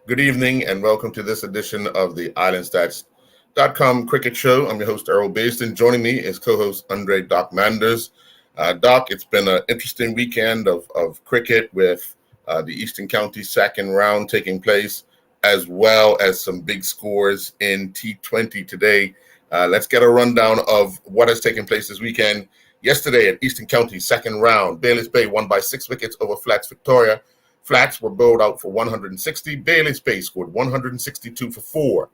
Good evening and welcome to this edition of the IslandStats.com Cricket Show. I'm your host, Errol Baston. Joining me is co-host Andre Doc Manders. Doc, it's been an interesting weekend of cricket with the Eastern County second round taking place, as well as some big scores in T20 today. Let's get a rundown of what has taken place this weekend. Yesterday at Eastern County second round, Bayliss Bay won by 6 wickets over Flats Victoria. Flats were bowled out for 160. Bayliss Bay scored 162 for 4.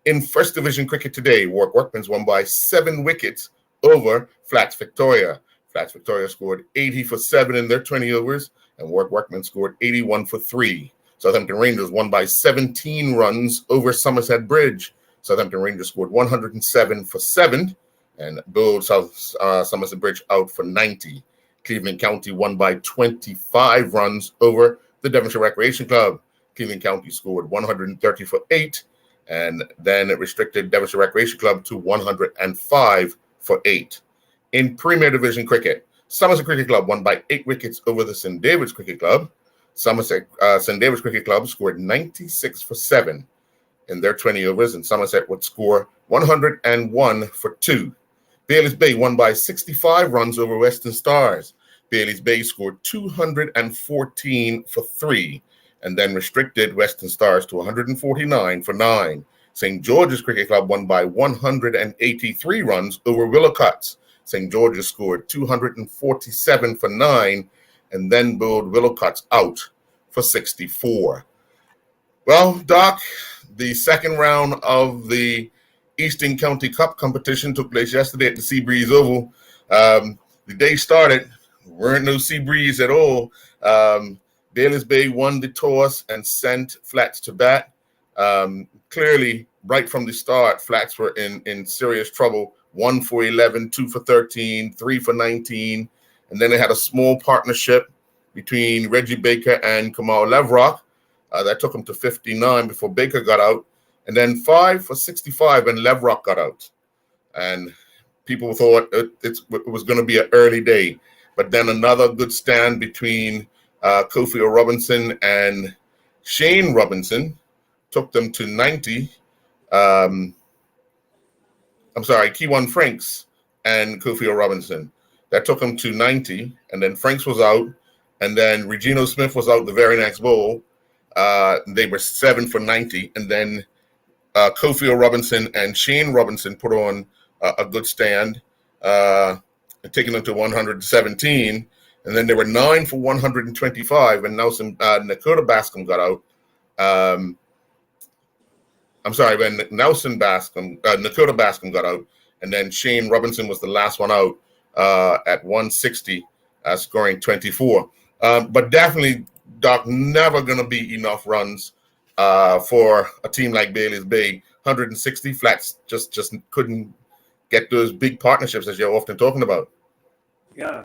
In First Division cricket today, Warwick Workmen's won by 7 wickets over Flats Victoria. Flats Victoria scored 80 for 7 in their 20 overs, and Warwick Workmen scored 81 for 3. Southampton Rangers won by 17 runs over Somerset Bridge. Southampton Rangers scored 107 for 7 and bowled Somerset Bridge out for 90. Cleveland County won by 25 runs over the Devonshire Recreation Club. Cleveland County scored 130 for 8, and then it restricted Devonshire Recreation Club to 105 for 8. In Premier Division cricket, Somerset Cricket Club won by 8 wickets over the St. David's Cricket Club. St. David's Cricket Club scored 96 for 7 in their 20 overs, and Somerset would score 101 for 2. Bayliss Bay won by 65 runs over Western Stars. Bayliss Bay scored 214 for 3 and then restricted Western Stars to 149 for 9. St. George's Cricket Club won by 183 runs over Willowcutts. St. George's scored 247 for 9 and then bowled Willowcutts out for 64. Well, Doc, the second round of the Eastern County Cup competition took place yesterday at the Seabreeze Oval. The day started, weren't no sea breeze at all. Bayliss Bay won the toss and sent Flats to bat. Clearly, right from the start, Flats were in serious trouble. 1 for 11, 2 for 13, 3 for 19. And then they had a small partnership between Reggie Baker and Kamal Levrock. That took them to 59 before Baker got out. And then 5 for 65 when Levrock got out. And people thought it was going to be an early day. But then another good stand between Kofi Robinson and Shane Robinson took them to 90. Keywan Franks and Kofi Robinson. That took them to 90. And then Franks was out. And then Regino Smith was out the very next bowl. They were 7 for 90. And then Kofi Robinson and Shane Robinson put on a good stand, taking them to 117. And then they were 9 for 125 when Nakota Bascom got out. When Nakota Bascom got out. And then Shane Robinson was the last one out at 160, scoring 24. But definitely, Doc, never going to be enough runs for a team like Bayliss Bay. 160 Flats just couldn't get those big partnerships as you're often talking about. Yeah,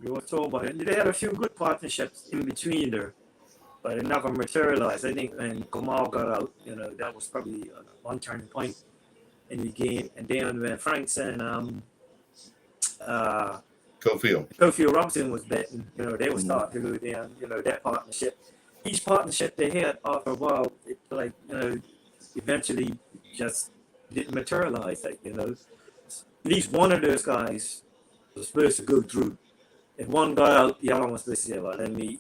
we were talking about it. They had a few good partnerships in between there, but it never materialized. I think when Kamal got out, that was probably one turning point in the game. And then when Franks and Kofi Robinson was betting, they would start to go down, that partnership. Each partnership they had after a while, eventually just didn't materialize. At least one of those guys was supposed to go through. If one got out, the other one was supposed to say, well, let me,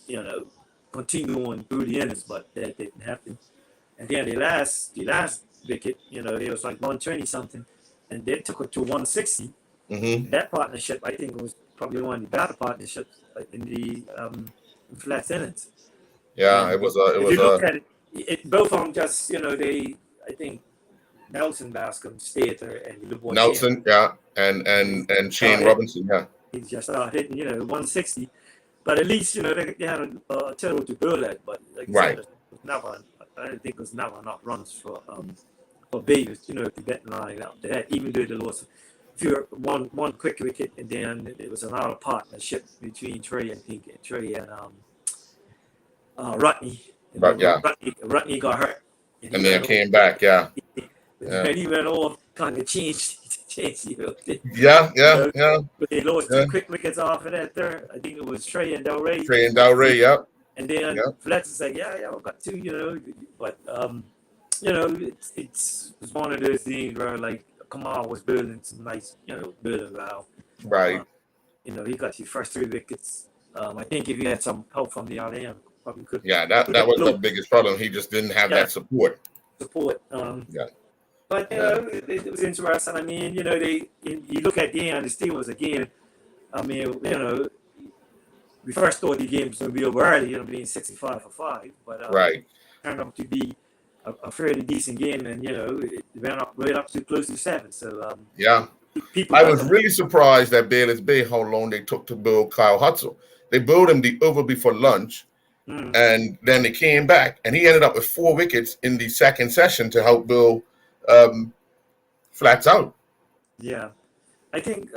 continue on through the innings, but that didn't happen. And then the last wicket, it was like 120 something, and they took it to 160. Mm-hmm. That partnership, I think, was probably one of the better partnerships in the Flats innings. Yeah, And it was. if you look at it, both of them just, I think Nelson Bascom stayed there, and the boy Nelson, yeah, and Shane Robinson, yeah. He just hitting, 160. But at least, they had a total to build at. But like right. I said, I didn't think it was never enough runs for Bayliss, to get line out there, even though there was one quick wicket, and then it was another partnership between Trey and Rutney. Rutney got hurt. And then came back, yeah. And he went off, kind of changed. Yeah. But they lost 2 quick wickets off of that third. I think it was Trey and Del Rey. Yep. And then Yeah. Flex is like, yeah, I got to, but it's one of those things where like Kamal was building some nice, building around. Right. He got you first 3 wickets. I think if you had some help from the other end, probably could. Yeah, that was the biggest problem. He just didn't have that support. Yeah. But it was interesting. I mean, you look at the end, the Steelers again. I mean, we first thought the game was going to be over early, being 65 for 5, but Right. turned out to be a fairly decent game, and it went up to close to 7. So yeah, I was really surprised at Bayless Bay how long they took to build Kyle Hudson. They built him the over before lunch, and then they came back, and he ended up with 4 wickets in the second session to help Bill flats out. Yeah, I think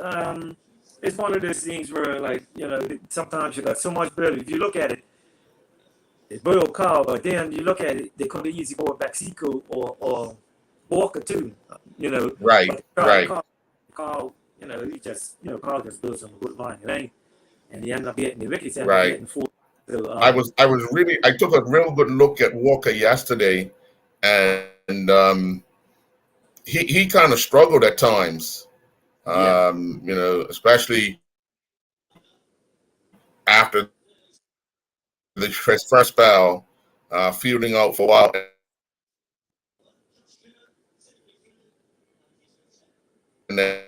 it's one of those things where, like, sometimes you got so much better. If you look at it, it's Bill Kyle, but then you look at it, they could have easily brought back Seco or Walker too. Right, right. Carl, he just, Carl just builds some good line, right? And he ended up getting the wickets, Right. 4. So, I took a real good look at Walker yesterday, and he kind of struggled at times, especially after the first spell, fielding out for a while. And then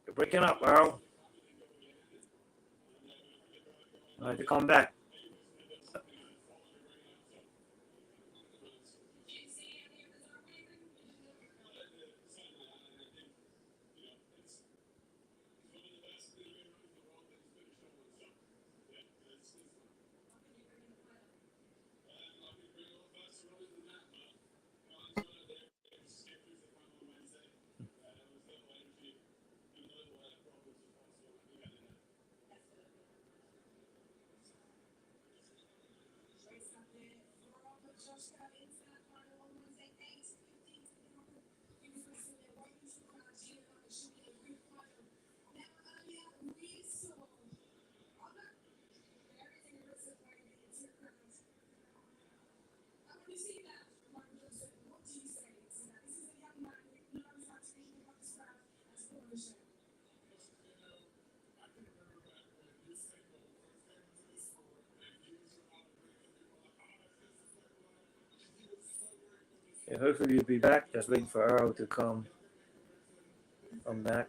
you're breaking up, Earl. I had to come back. Yeah, hopefully you'll be back. Just waiting for Earl to come back.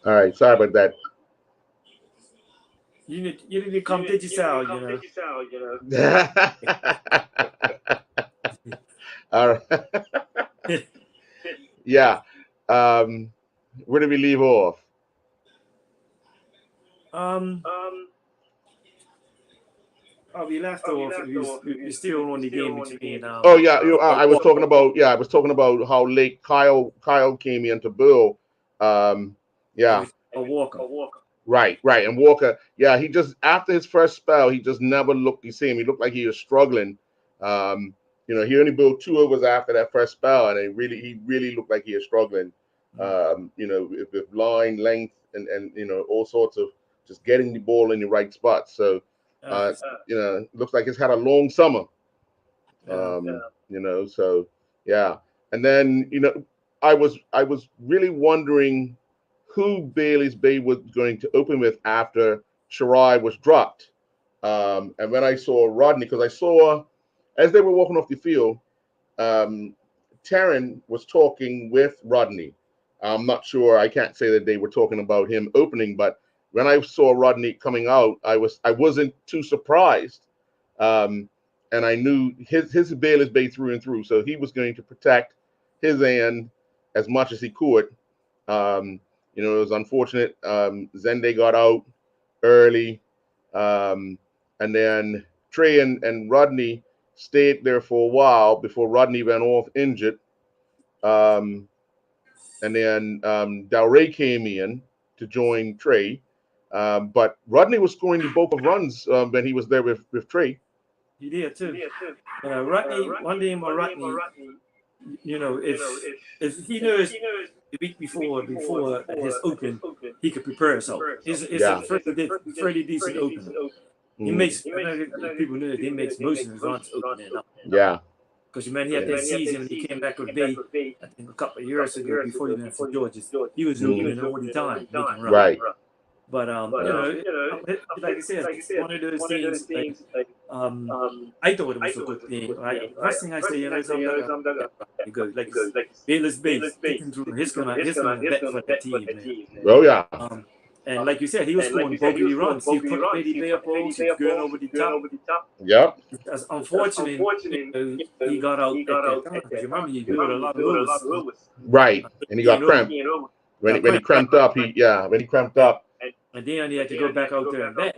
All right, sorry about that. You need to come digital, All right. Yeah. Where did we leave off? We left off. We're still on the game between. I was talking about. Yeah, I was talking about how late Kyle came in to Bill. Yeah. Walker. Right. And Walker, yeah, he just after his first spell, he just never looked the same. He looked like he was struggling. he only built 2 overs after that first spell, and he really looked like he was struggling. With line length and all sorts of just getting the ball in the right spot. So, looks like he's had a long summer. So yeah. And then, I was really wondering who Bailey's Bay was going to open with after Shirai was dropped. And when I saw Rodney, because I saw as they were walking off the field, Taryn was talking with Rodney. I'm not sure. I can't say that they were talking about him opening, but when I saw Rodney coming out, I wasn't too surprised. And I knew his Bailey's Bay through and through. So he was going to protect his end as much as he could. It was unfortunate. Zende got out early. And then Trey and Rodney stayed there for a while before Rodney went off injured. And then Dalray came in to join Trey. But Rodney was scoring the bulk of runs when he was there with Trey. He did too. Rodney, one day my Rodney, if he knows the week before his open, he could prepare himself. It's a fairly decent opener. He makes, people know that he makes most of his runs opening up. Yeah. Because he had that season when he came back with Bay, I think a couple of years ago before he went for Georgia. He was opening all the time, making runs. Right. But like I said, it's one of those things. I thought it was a good thing. First thing I say, you go like Bayless Bates, he's gonna bet for the team, man. Oh yeah. And like you said, he was scoring bogey runs. He put Betty Bay up, he was going over the top. Yep. That's unfortunate. He got out at that time. Because remember, he built a lot of Lewis. Right, and he got cramped. When he cramped up, when he cramped up. And then he had to go back out there and bet,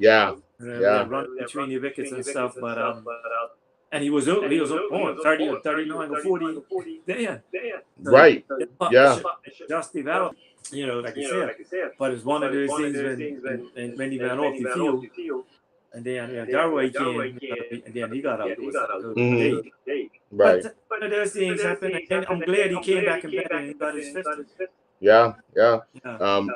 Yeah. Run between the wickets and stuff. But and he was on 30 or 39 or 40 then. Right. Yeah. Just developed, like I said. But it's one of those things when he ran off the field, and then Darway came, and then he got out. It was a good day. Right. But one of those things happened, and I'm glad he came back and bet, and he got his 50. Yeah.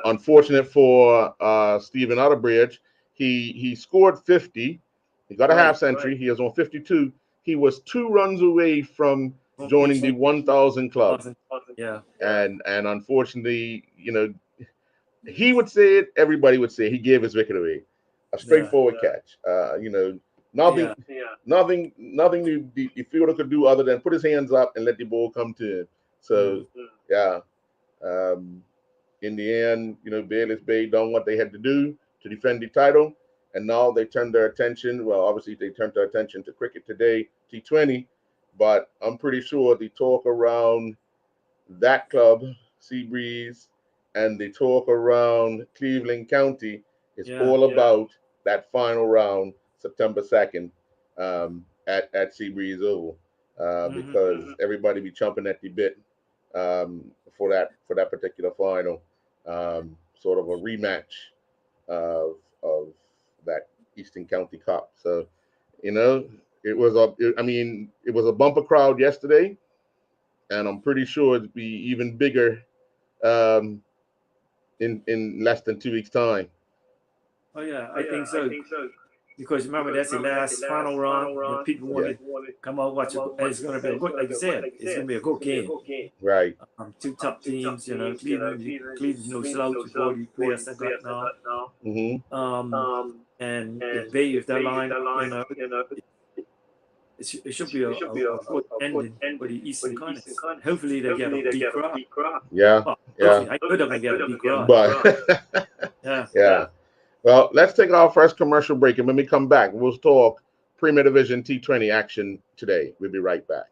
Unfortunate for Stephen Utterbridge, he scored 50. He got a half century. He was on 52. He was 2 runs away from joining the 1,000 club. Yeah. And unfortunately, he would say it. Everybody would say it. He gave his wicket away. A straightforward catch. Nothing the fielder could do other than put his hands up and let the ball come to him. So, yeah. In the end, Bayless Bay done what they had to do to defend the title, and now they turned their attention. Well, obviously they turned their attention to cricket today, T20, but I'm pretty sure the talk around that club, Seabreeze, and the talk around Cleveland County is all about that final round, September 2nd, at Seabreeze Oval, because everybody be chomping at the bit for that particular final, sort of a rematch of that Eastern County Cup. So, it was a bumper crowd yesterday, and I'm pretty sure it'd be even bigger in less than 2 weeks' time. Oh yeah, I think so. Because remember, that's the last final round, and people want to come out watch it. And it's going to be a good, like you said, it's going to be a good game. Right. 2 top teams, Cleveland's no slouch with all the players that got now. And the Bay, if that line, it should be a good ending for the Eastern Conference. Hopefully they get a big crowd. Yeah. I know they're going to get a big crowd. But yeah. Well, let's take our first commercial break, and when we come back, we'll talk Premier Division T20 action today. We'll be right back.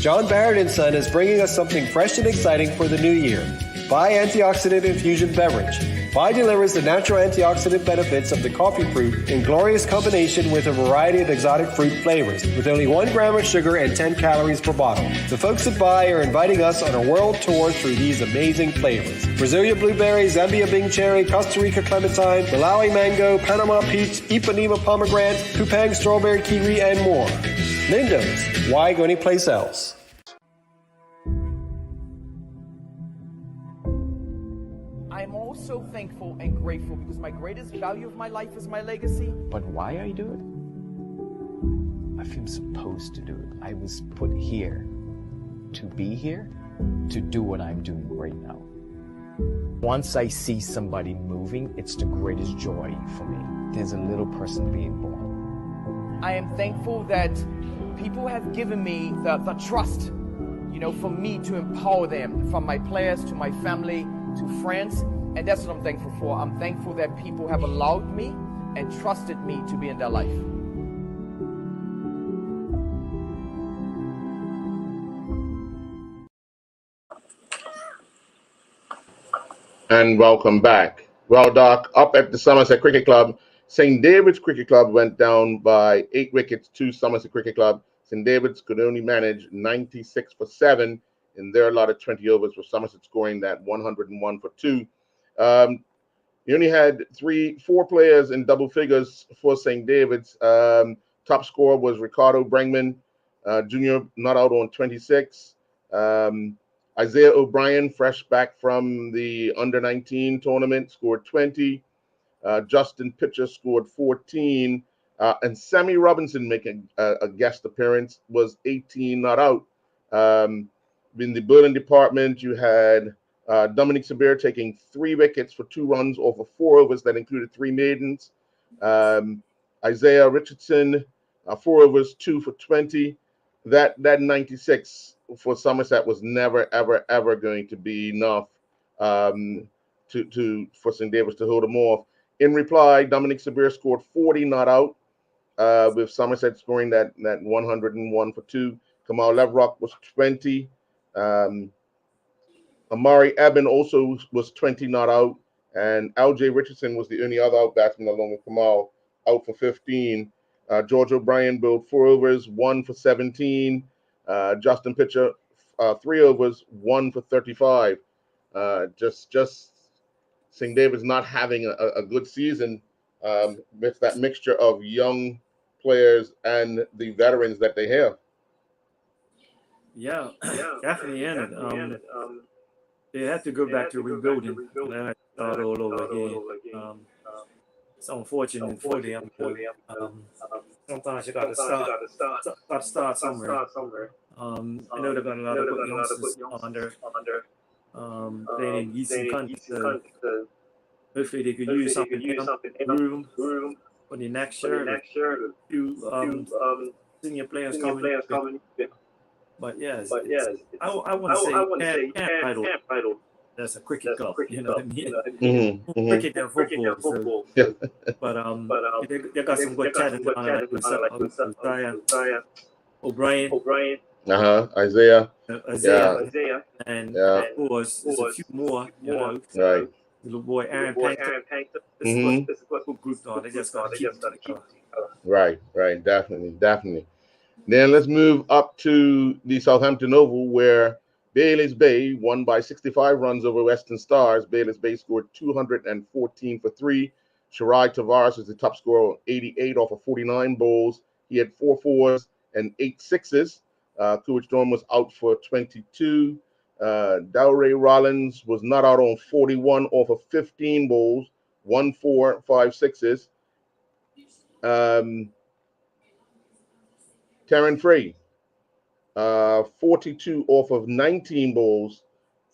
John Barrett & Son is bringing us something fresh and exciting for the new year. Bai Antioxidant Infusion Beverage. Bai delivers the natural antioxidant benefits of the coffee fruit in glorious combination with a variety of exotic fruit flavors, with only 1 gram of sugar and 10 calories per bottle. The folks at Bai are inviting us on a world tour through these amazing flavors. Brasilia blueberry, Zambia Bing cherry, Costa Rica clementine, Malawi mango, Panama peach, Ipanema pomegranate, Kupang strawberry kiwi, and more. Lindo's, why go anyplace else? I'm also thankful and grateful because my greatest value of my life is my legacy. But why I do it? I feel supposed to do it. I was put here to be here, to do what I'm doing right now. Once I see somebody moving, it's the greatest joy for me. There's a little person being born. I am thankful that people have given me the trust, for me to empower them, from my players to my family to friends. And that's what I'm thankful for. I'm thankful that people have allowed me and trusted me to be in their life. And welcome back. Well, Doc, up at the Somerset Cricket Club, St. David's Cricket Club went down by 8 wickets to Somerset Cricket Club. St. David's could only manage 96 for 7 in their allotted 20 overs, with Somerset scoring that 101 for 2. You only had 4 players in double figures for St. David's. Top scorer was Ricardo Brengman, Jr., not out on 26. Isaiah O'Brien, fresh back from the under-19 tournament, scored 20. Justin Pitcher scored 14. And Sammy Robinson making a guest appearance, was 18 not out. In the bowling department, you had Dominic Sabir taking 3 wickets for 2 runs off of 4 overs that included 3 maidens. Isaiah Richardson, 4 overs, 2 for 20. That 96 for Somerset was never, ever going to be enough for St. David's to hold them off. In reply, Dominic Sabir scored 40 not out, with Somerset scoring that 101 for 2. Kamal Levrock was 20. Amari Eben also was 20 not out, and LJ Richardson was the only other out batsman along with Kamal, out for 15. George O'Brien bowled 4 overs, 1 for 17. Justin Pitcher, 3 overs, 1 for 35. Just St. David's not having a good season with that mixture of young players and the veterans that they have. Yeah, definitely in it. They had to go back to rebuilding and start all over again. It's unfortunate for them. Sometimes you got to start somewhere. I know they've got a lot of good youngsters under playing in Eastern countries. Hopefully they could use something room for the next year. Senior players coming. But yes, I want to say camp title. That's a cricket club, you know what I mean? Cricket and football. So. But they got some good talent on like O'Brien. Isaiah. And of course, there's a few more, you know. Right. Little boy Aaron Pankter. This is what group are. They just got to keep. Right. Definitely. Then let's move up to the Southampton Oval, where Baylis Bay won by 65 runs over Western Stars. Baylis Bay scored 214 for 3. Shirai Tavares was the top scorer, 88 off of 49 bowls. He had 4 fours and 8 sixes. Coolidge Dorn was out for 22. Dowray Rollins was not out on 41 off of 15 bowls, 1 4, 5 sixes. Taryn Frey, 42 off of 19 bowls,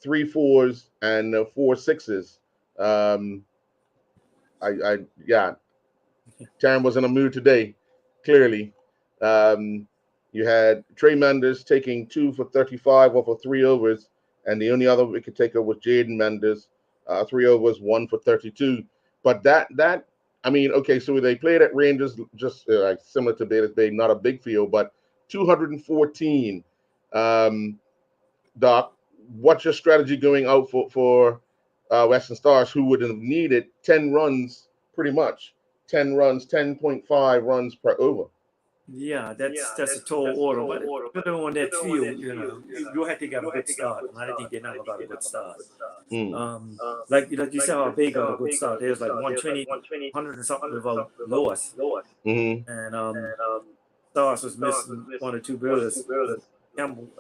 3 fours and 4 sixes. Taryn was in a mood today, clearly. You had Trey Manders taking 2 for 35 off of 3 overs, and the only other wicket taker was Jaden Manders, 3 overs, 1 for 32. But so they played at Rangers, just like similar to Baylis Bay, not a big field, but 214 Doc, what's your strategy going out for Western Stars, who would have needed 10 runs, pretty much 10 runs, 10.5 runs per over? Yeah, that's a tall order, but put on that field, you had to get a good start, and I think they never got a good start. Like you said, how they got a good start. There's like 120, 100 and something without loss, and Stars was missing one or two builders.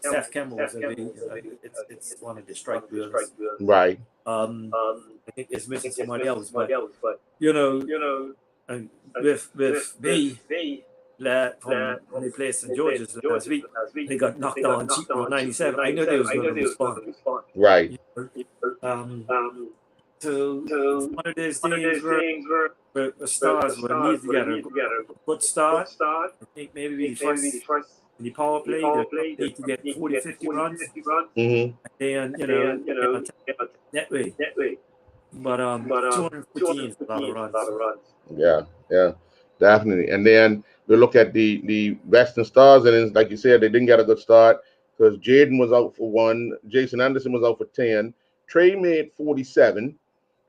Seth Campbell was it's one of the strike builders. Right. I think it's missing somebody else, but and with me. From when they played St. George's last week, they got knocked out cheap on 97. I know they was going to respond. Right. So it's one of those things where the Stars will need to get a good start. I think maybe the first in the power play, they need to get 40, 50 runs. And then, that way. But 214 is a lot of runs. Yeah, definitely. And then we look at the Western Stars, and it's, like you said, they didn't get a good start because Jaden was out for 1, Jason Anderson was out for 10, Trey made 47,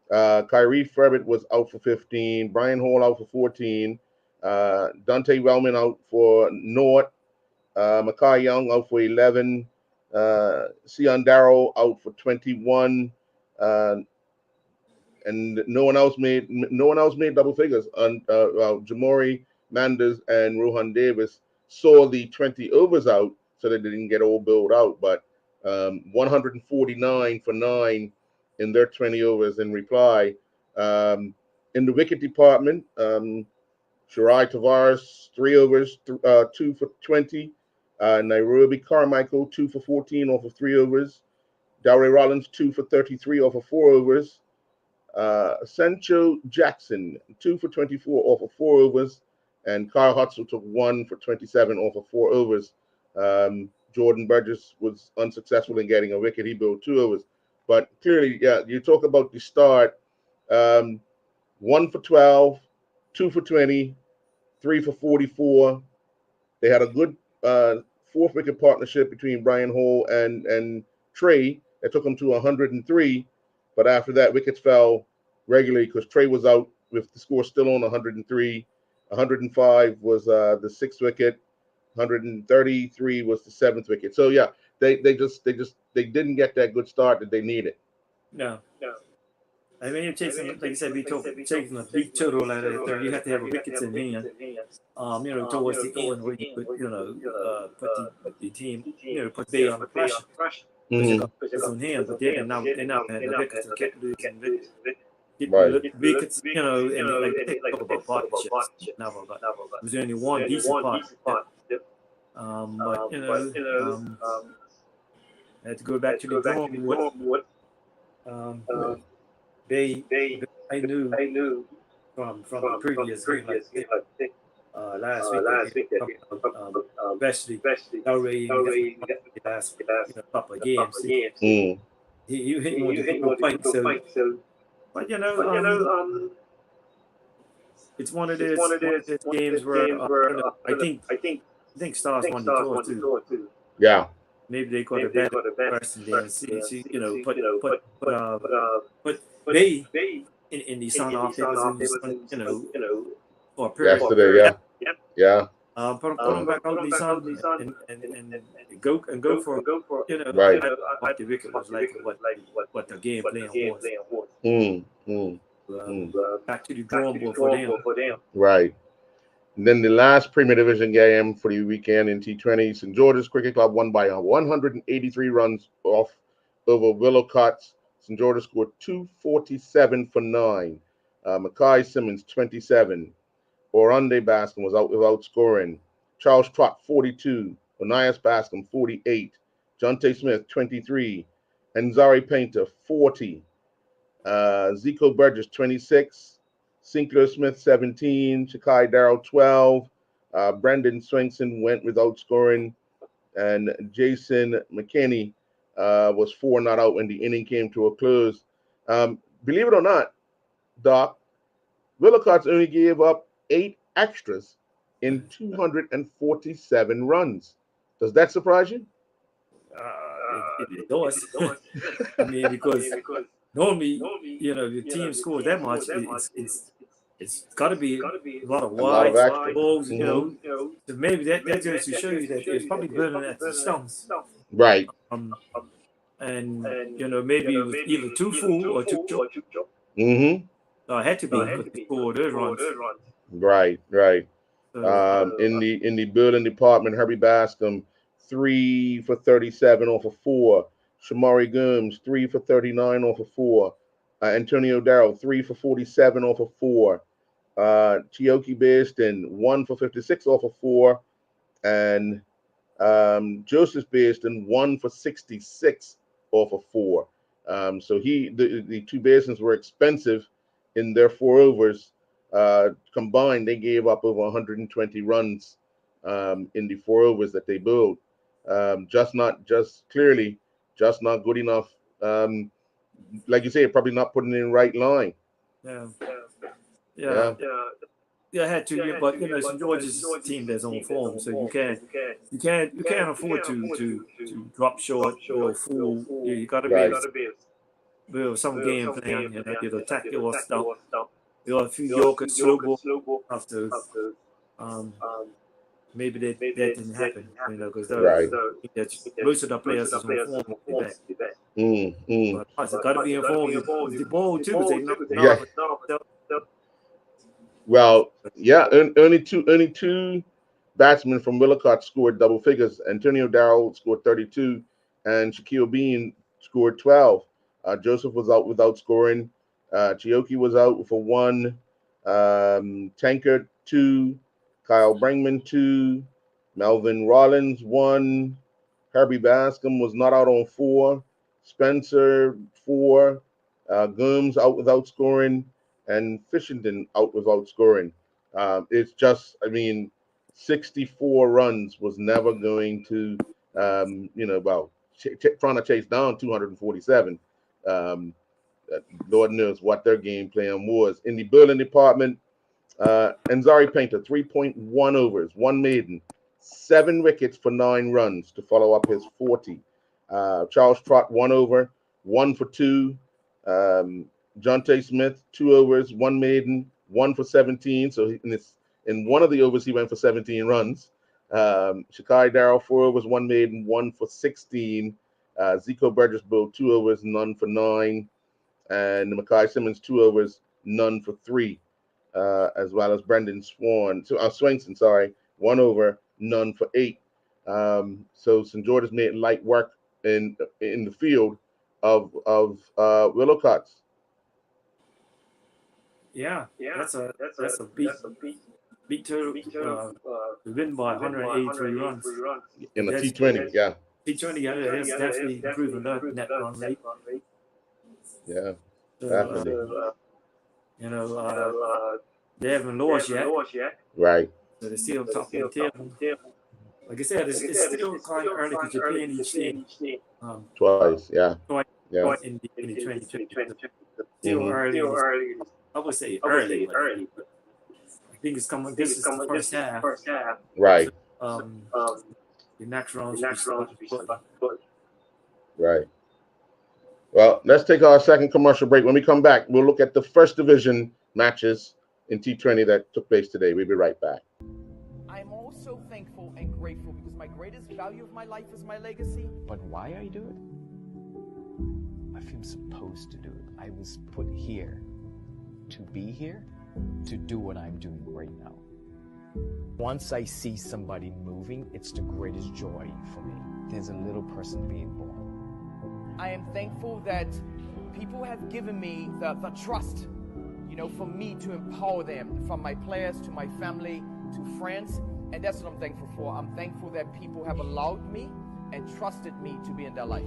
Kyrie Ferret was out for 15, Brian Hall out for 14, Dante Wellman out for North, Makai Young out for 11, Sion Darrow out for 21, and no one else made double figures. Jamori Manders and Rohan Davis saw the 20 overs out, so they didn't get all billed out. But 149 for 9 in their 20 overs in reply. In the wicket department, Shirai Tavares 3 overs, 2 for 20. Nairobi Carmichael 2 for 14 off of 3 overs. Dowry Rollins 2 for 33 off of 4 overs. Sancho Jackson 2 for 24 off of 4 overs, and Kyle Hutzel took 1 for 27 off of 4 overs. Jordan Burgess was unsuccessful in getting a wicket. He bowled 2 overs. But clearly, yeah, you talk about the start, 1 for 12, 2 for 20, 3 for 44. They had a good 4th wicket partnership between Brian Hall and Trey that took them to 103. But after that, wickets fell regularly because Trey was out with the score still on 103. 105 was the 6th wicket. 133 was the 7th wicket. So yeah, they didn't get that good start that they needed. No. I mean, you're chasing, like you said, chasing a big total out of there. You have to have wickets in hand. Towards the end where you put, put the team, put they under pressure. It's on hand, but they're now had the wickets and kept losing wickets, and like they talk about partnerships. Never, but there's only one decent partnership. I had to go back to the drawing board. I knew from the previous game, last week, especially already the last couple of games. He hit one to fight, so. But it's one of those games where I think Stars won the tour too. Yeah. Maybe they got a better person there. But they in the sun off, for a period. Yesterday, yeah. Put them back out the sun and go for right. What the wicket was like, what the game plan was. Back to the drawing board for them. Right. And then the last Premier Division game for the weekend in T20, St. George's Cricket Club won by 183 runs off over Willowcott. St. George's scored 247 for 9. Mackay Simmons 27. Orande Bascom was out without scoring. Charles Trott 42. Onias Bascom 48. Jonte Smith 23. And Zari Painter 40. Zico Burgess 26. Sinclair Smith 17, Shakai Darrow 12, Brendan Swankson went without scoring, and Jason McKinney was 4 not out when the inning came to a close. Believe it or not, Doc, Willowcott only gave up 8 extras in 247 runs. Does that surprise you? it does. I mean, because normally, the team scores that much, it's got to be a lot of A lot of wides, action. balls, Mhm. So maybe that goes to show you that it's probably burning at the stumps. Right. And maybe it was either too full or too short. Mm-hmm. So it had to be because they scored those runs. Right. Right. So, In the building department, Herbie Bascom, 3 for 37 off of 4. Shamari Gooms, 3 for 39 off of 4. Antonio Darrow, 3 for 47 off of 4. Chioke Bearston, 1 for 56 off of 4. And Joseph Bearston, 1 for 66 off of 4. So the two Bearstons were expensive in their 4 overs. Combined, they gave up over 120 runs in the 4 overs that they bowled. Just not good enough. Like you say, probably not putting in the right line. Yeah, I had to, but St. George's team that's on form, so you can't afford to drop short or fool. You got to be some game plan. You attack your stuff. A few Yorkers slow ball after. Maybe that didn't happen, because most of the players is on form. But it's got to be informed. The ball too, because they know. Well, yeah, only two batsmen from Willicott scored double figures. Antonio Darrow scored 32, and Shaquille Bean scored 12. Joseph was out without scoring. Chioke was out for 1. Tankard 2. Kyle Brangman 2. Melvin Rollins 1. Herbie Bascom was not out on 4. Spencer 4. Gooms out without scoring. And Fishington out without scoring. It's just, 64 runs was never going to, trying to chase down 247. Lord knows what their game plan was. In the bowling department, Enzari Painter, 3.1 overs, 1 maiden, 7 wickets for 9 runs to follow up his 40. Charles Trott, 1 over, 1 for 2. Jonte Smith, 2 overs, 1 maiden, 1 for 17. So in one of the overs, he went for 17 runs. Shakai Darrow, 4 overs, 1 maiden, 1 for 16. Zico Burgess bowled 2 overs, none for 9. And Mackay Simmons, 2 overs, none for 3. As well as Brendan Swainson, 1 over, none for 8. So St. George's made light work in the field of Willowcotts. Yeah, that's a beat total to win by 183 runs In the T20, yeah. T20, that's definitely improving that net run rate. Yeah, So, definitely. they haven't lost yet. Right. So they're still top of the table. Like I said, it's still kind of early because you're playing each team Twice, yeah. in the 2020. Still early. I would say early. I think it's coming. This is the first half. Right. The next round should be Right. Well, let's take our second commercial break. When we come back, we'll look at the first division matches in T20 that took place today. We'll be right back. I'm also thankful and grateful because my greatest value of my life is my legacy. But why I do it? I feel supposed to do it. I was put here to be here, to do what I'm doing right now. Once I see somebody moving, it's the greatest joy for me. There's a little person being born. I am thankful that people have given me the trust, for me to empower them, from my players to my family to friends, and that's what I'm thankful for. I'm thankful that people have allowed me and trusted me to be in their life.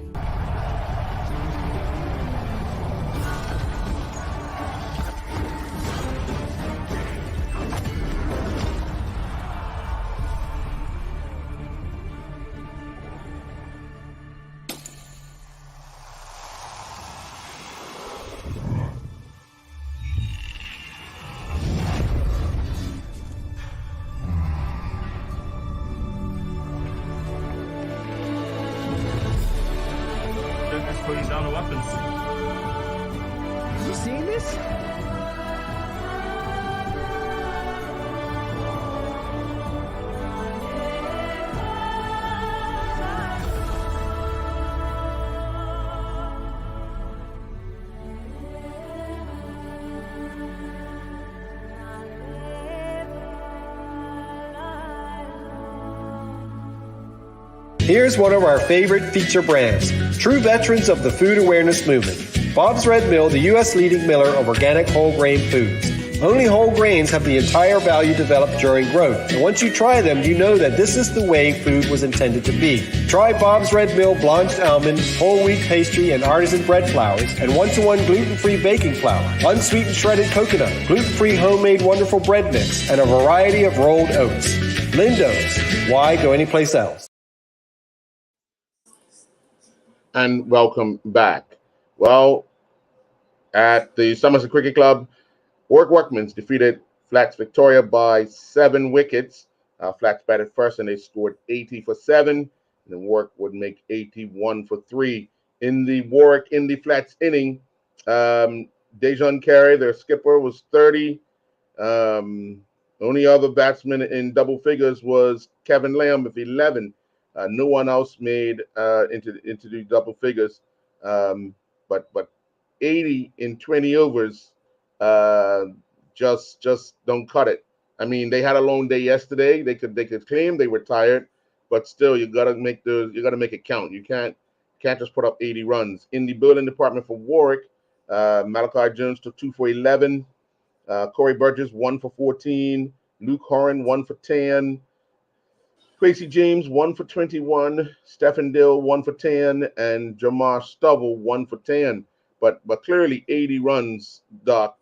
down the weapons. You seeing this? Here's one of our favorite feature brands, true veterans of the food awareness movement. Bob's Red Mill, the U.S. leading miller of organic whole grain foods. Only whole grains have the entire value developed during growth. And once you try them, you know that this is the way food was intended to be. Try Bob's Red Mill blanched almond, whole wheat pastry, and artisan bread flours, and 1-to-1 gluten-free baking flour, unsweetened shredded coconut, gluten-free homemade wonderful bread mix, and a variety of rolled oats. Lindo's. Why go anyplace else? And welcome back. Well, at the Somerset Cricket Club, Warwick Workmen's defeated Flats Victoria by 7 wickets. Flats batted first and they scored 80 for 7. And then Warwick would make 81 for 3. In the Warwick in the Flats inning, Dejan Carey, their skipper, was 30. Only other batsman in double figures was Kevin Lamb with 11. No one else made into the double figures, but 80 in 20 overs just don't cut it. I mean, they had a long day yesterday. They could claim they were tired, but still, you gotta make it count. You can't just put up 80 runs. In the bowling department for Warwick, Malachi Jones took 2 for 11. Corey Burgess 1 for 14. Luke Horan 1 for 10. Quasey James 1 for 21, Stephen Dill 1 for 10, and Jamar Stovall 1 for 10. But clearly 80 runs, Doc.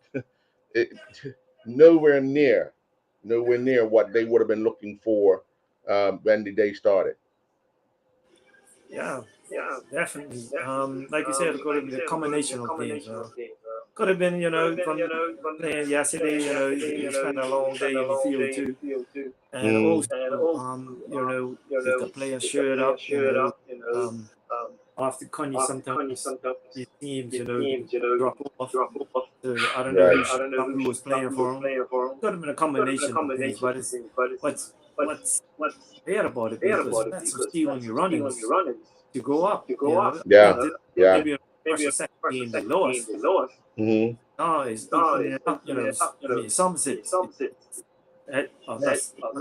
Nowhere near what they would have been looking for when the day started. Yeah, definitely. Like you said, it could have been a combination of things. Could have been, from playing yesterday, you spent a long day in the field too. And also, if the players showed up, after Connie sometimes these teams, drop off. So I don't know who was playing for them. Could have been a combination of things, but it's what's bad about it because that's still on your runnings to go up. Yeah. Maybe a second game they lost. Mm-hmm. No, it's equaling it up. I mean, Somerset. Not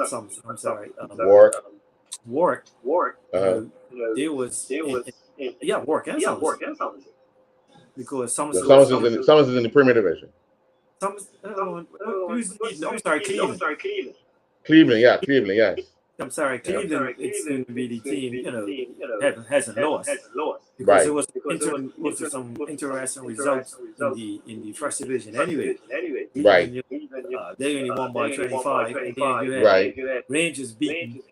Somerset. I'm sorry. Warwick. It was Warwick and Somerset. Because Somerset is in the Premier Division. I'm sorry, Cleveland. Cleveland, yes. I'm sorry, Cleveland. It's going to be the team, hasn't lost. Because Right. it was some interesting results in the first division anyway. Right. They only won by 25, and then you had Right. Rangers beating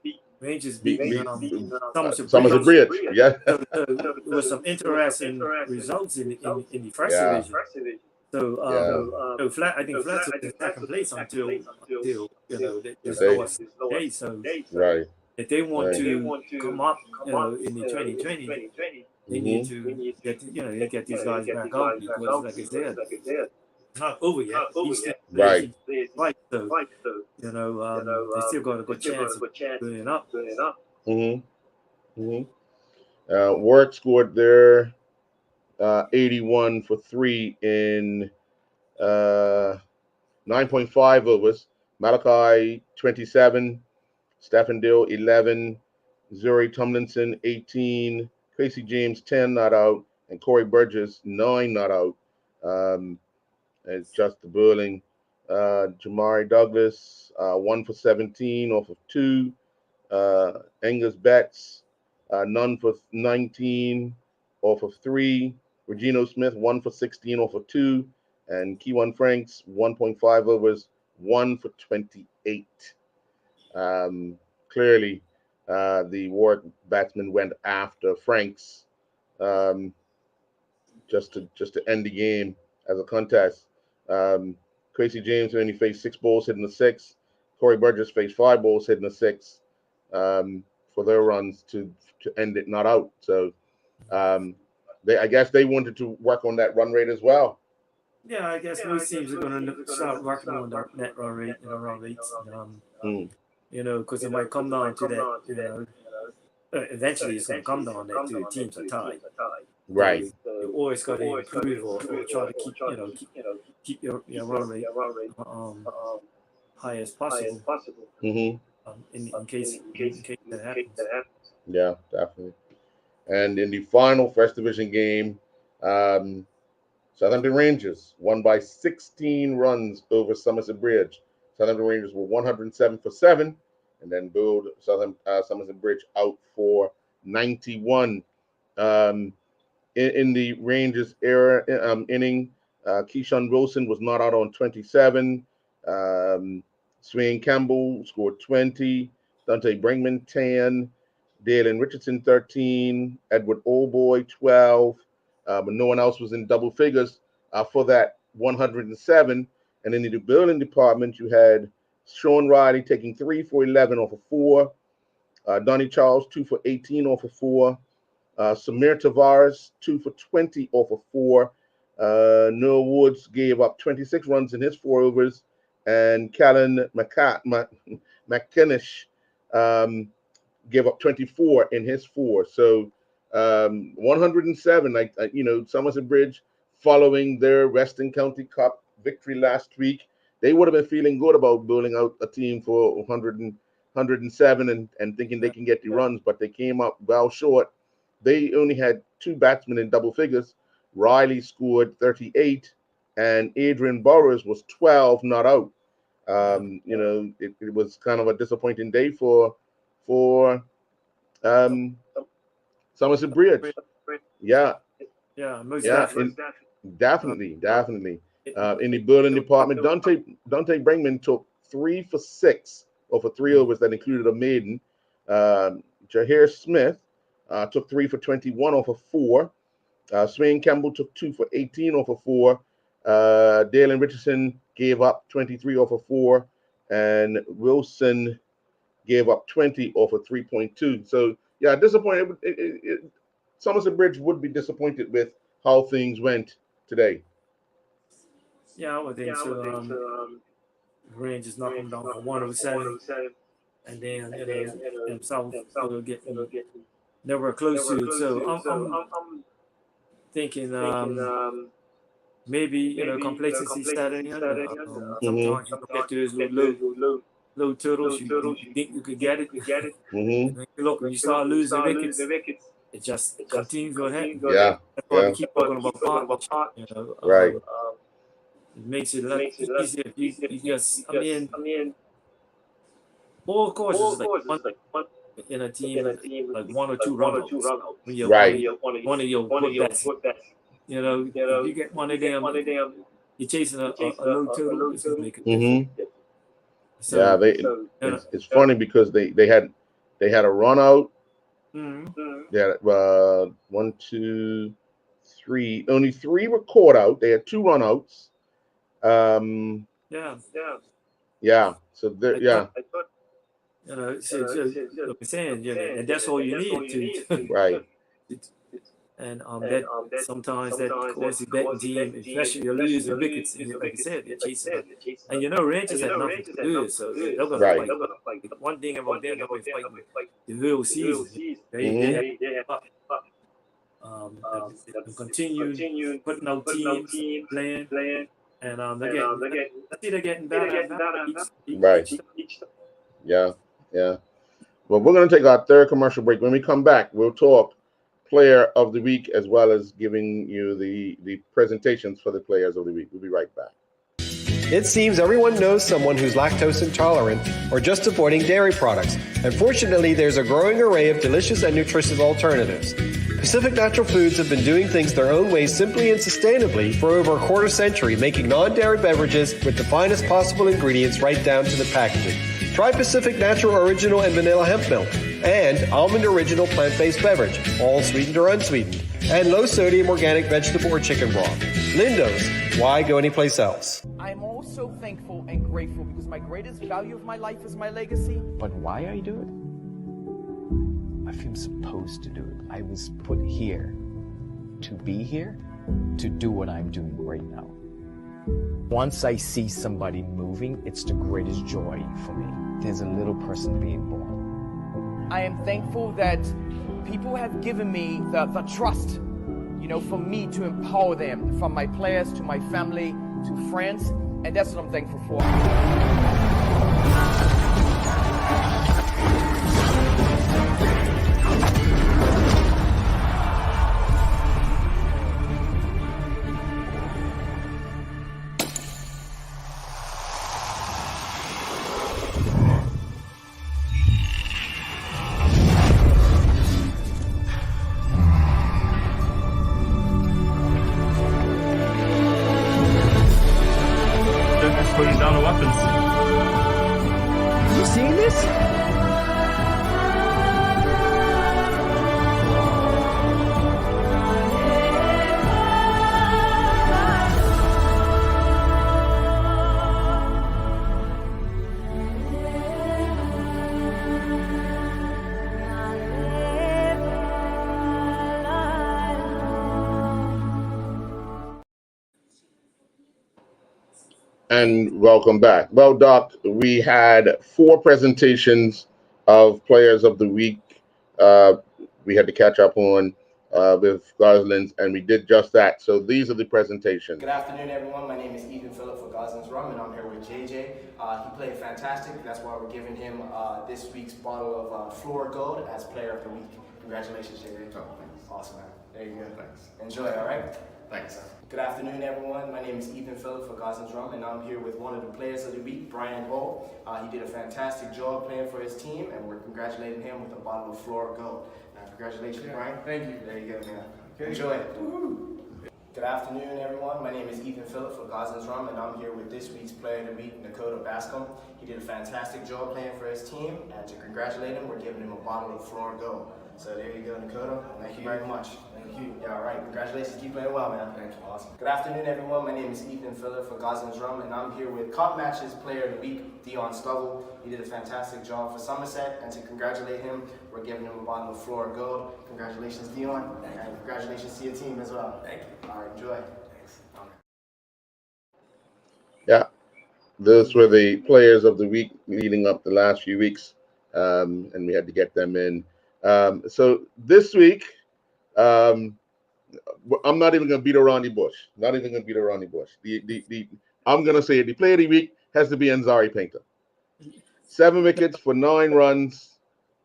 Somerset Bridge. Yeah. So there was some interesting results in the first division. So I think Flats was in second place until this lowest day. So Right. if they want to come up, in the 2020, they need to get these guys back up because, like I said, it's not over yet. Right. So they still got a good chance of going up. Warwick scored their 81 for 3 in 9.5 overs. Malachi 27, Stephen Dill 11, Zuri Tomlinson 18, Quasey James 10 not out, and Corey Burgess 9 not out. It's just the bowling. Jamari Douglas 1 for 17 off of 2. Angus Betts none for 19 off of 3. Regino Smith 1 for 16 off of 2, and Kewan Franks 1.5 overs 1 for 28. Clearly, the Warwick batsman went after Franks just to end the game as a contest. Quasey James only faced 6 balls hitting the 6. Corey Burgess faced 5 balls hitting the 6 for their runs to end it not out. So I guess they wanted to work on that run rate as well. Yeah, I guess most teams are going to start working on their net run rate, run rates. Because it might come down to that. Eventually, it's going to come down that the teams are tied. Right. So you always got to improve or try to keep your run rate high as possible. Mm-hmm. In case that happens. Yeah, definitely. And in the final First Division game, Southampton Rangers won by 16 runs over Somerset Bridge. Southampton Rangers were 107 for 7, and then bowled Somerset Bridge out for 91. In the Rangers era inning, Keyshawn Wilson was not out on 27. Swain Campbell scored 20. Dante Brinkman 10. Dalen Richardson 13. Edward Oldboy 12. But no one else was in double figures for that 107. And in the building department, you had Sean Riley taking 3 for 11 off of 4. Donnie Charles 2 for 18 off of 4. Samir Tavares 2 for 20 off of 4. Noah Woods gave up 26 runs in his 4 overs, and Callan McKinnish gave up 24 in his 4. So 107. Somerset Bridge, following their Western County Cup victory last week, they would have been feeling good about building out a team for 107 and thinking they can get the runs, but they came up well short. They only had 2 batsmen in double figures. Riley scored 38, and Adrian Burrows was 12 not out. It was kind of a disappointing day for Somerset Bridge. Yeah, most definitely. In the bowling department, Dante Brinkman took 3 for 6 off of 3 overs that included a maiden. Jahir Smith took 3 for 21 off of 4. Swain Campbell took 2 for 18 off of 4. Dalen Richardson gave up 23 off of 4. And Wilson gave up 20 off of 3.2. So, yeah, disappointed. Somerset Bridge would be disappointed with how things went today. Yeah, I would think so. Rangers knocked them down for 107. And then, South will get they were close to it. So I'm thinking maybe complacency starting. Sometimes you get those low totals. You think you could get it. Mm-hmm. And look, when you start losing wickets, it just continues to happen. Yeah. That's why we keep talking about partnership. Right. It makes it a lot easier if you just. All courses like one in a team, like 1 or 2 run-outs. When you're one of your good best. If you get one of them, you're chasing a low total, it's gonna make it different. So, it's funny because they had a run out. Mm-hmm. They had 1, 2, 3. Only 3 were caught out. They had 2 run outs. Yeah. So yeah. I'm saying, and that's all you need to. Right. And that sometimes that causes the betting team, especially you're losing wickets, and like I said, they're chasing it. And Rangers have nothing to lose, so they're going to fight. One thing about them, they're going to fight the whole season. They have continue putting out teams, playing, and they're getting better each. Yeah. Well, we're going to take our 3rd commercial break. When we come back, we'll talk Player of the Week as well as giving you the presentations for the Players of the Week. We'll be right back. It seems everyone knows someone who's lactose intolerant or just avoiding dairy products. And fortunately, there's a growing array of delicious and nutritious alternatives. Pacific Natural Foods have been doing things their own way simply and sustainably for over a quarter century, making non-dairy beverages with the finest possible ingredients right down to the packaging. Try Pacific Natural Original and Vanilla Hemp Milk and Almond Original Plant-Based Beverage, all sweetened or unsweetened, and low-sodium organic vegetable or chicken broth. Lindo's, why go anyplace else? I'm also thankful and grateful because my greatest value of my life is my legacy. But why I do it? I feel supposed to do it. I was put here to be here, to do what I'm doing right now. Once I see somebody moving, it's the greatest joy for me. There's a little person being born. I am thankful that people have given me the trust, for me to empower them, from my players to my family to friends, and that's what I'm thankful for. Putting down the weapons. You seeing this? And welcome back. Well, Doc, we had 4 presentations of Players of the Week. We had to catch up on with Goslings, and we did just that. So these are the presentations. Good afternoon, everyone. My name is Ethan Phillip for Goslings Rum, and I'm here with JJ. He played fantastic. That's why we're giving him this week's bottle of Flora Gold as Player of the Week. Congratulations, JJ. Oh, thanks. Awesome, man. There you go. Thanks. Enjoy, all right? Thanks. Good afternoon, everyone. My name is Ethan Phillip for Goslings Rum, and I'm here with one of the Players of the Week, Brian Hall. He did a fantastic job playing for his team, and we're congratulating him with a bottle of Flora Gold. Congratulations, Brian. Thank you. There you go, man. Okay. Enjoy it. Woo-hoo. Good afternoon, everyone. My name is Ethan Phillip for Goslings Rum, and I'm here with this week's Player of the Week, Nakota Bascom. He did a fantastic job playing for his team, and to congratulate him, we're giving him a bottle of Flora Gold. So there you go, Nakota. Thank you very much. Thank you. Yeah, all right. Congratulations. Keep playing well, man. Thank you. Awesome. Good afternoon, everyone. My name is Ethan Phillip for Goslings Rum, and I'm here with Cup Matches Player of the Week, Dion Stubble. He did a fantastic job for Somerset, and to congratulate him, we're giving him a bottle of Flora Gold. Congratulations, Dion, and congratulations to your team as well. Thank you. All right, enjoy. Thanks. Yeah, those were the Players of the Week leading up the last few weeks, and we had to get them in. So this week, I'm not even going to beat around the bush. Not even going to beat around the bush. I'm going to say the Player of the Week has to be Nzari Painter. 7 wickets for 9 runs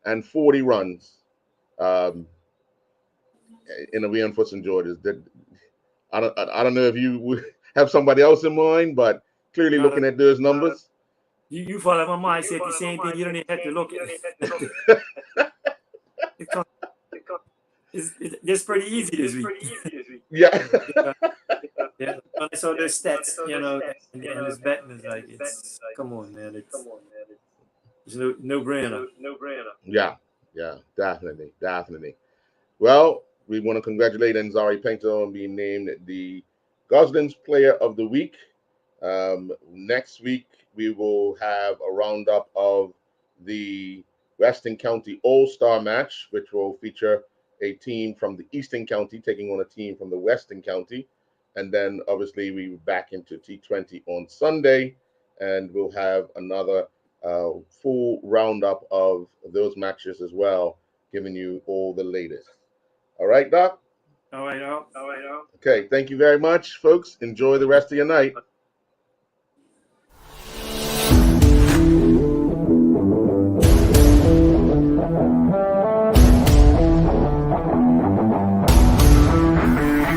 and 40 runs in a win for St. George's. I don't know if you have somebody else in mind, but clearly looking at those numbers. You follow my mind, said the same thing. You don't even have to look at it. It's pretty easy this week. Yeah. Yeah. I saw their stats, and his betting is like, come on, man. It's no brainer. Yeah, definitely. Well, we want to congratulate Nzari Painter on being named the Goslings Player of the Week. Next week, we will have a roundup of the Western County All-Star match, which will feature a team from the Eastern County taking on a team from the Western County. And then, obviously, we're back into T20 on Sunday, and we'll have another full roundup of those matches as well, giving you all the latest. All right, Doc? All right. Okay, thank you very much, folks. Enjoy the rest of your night.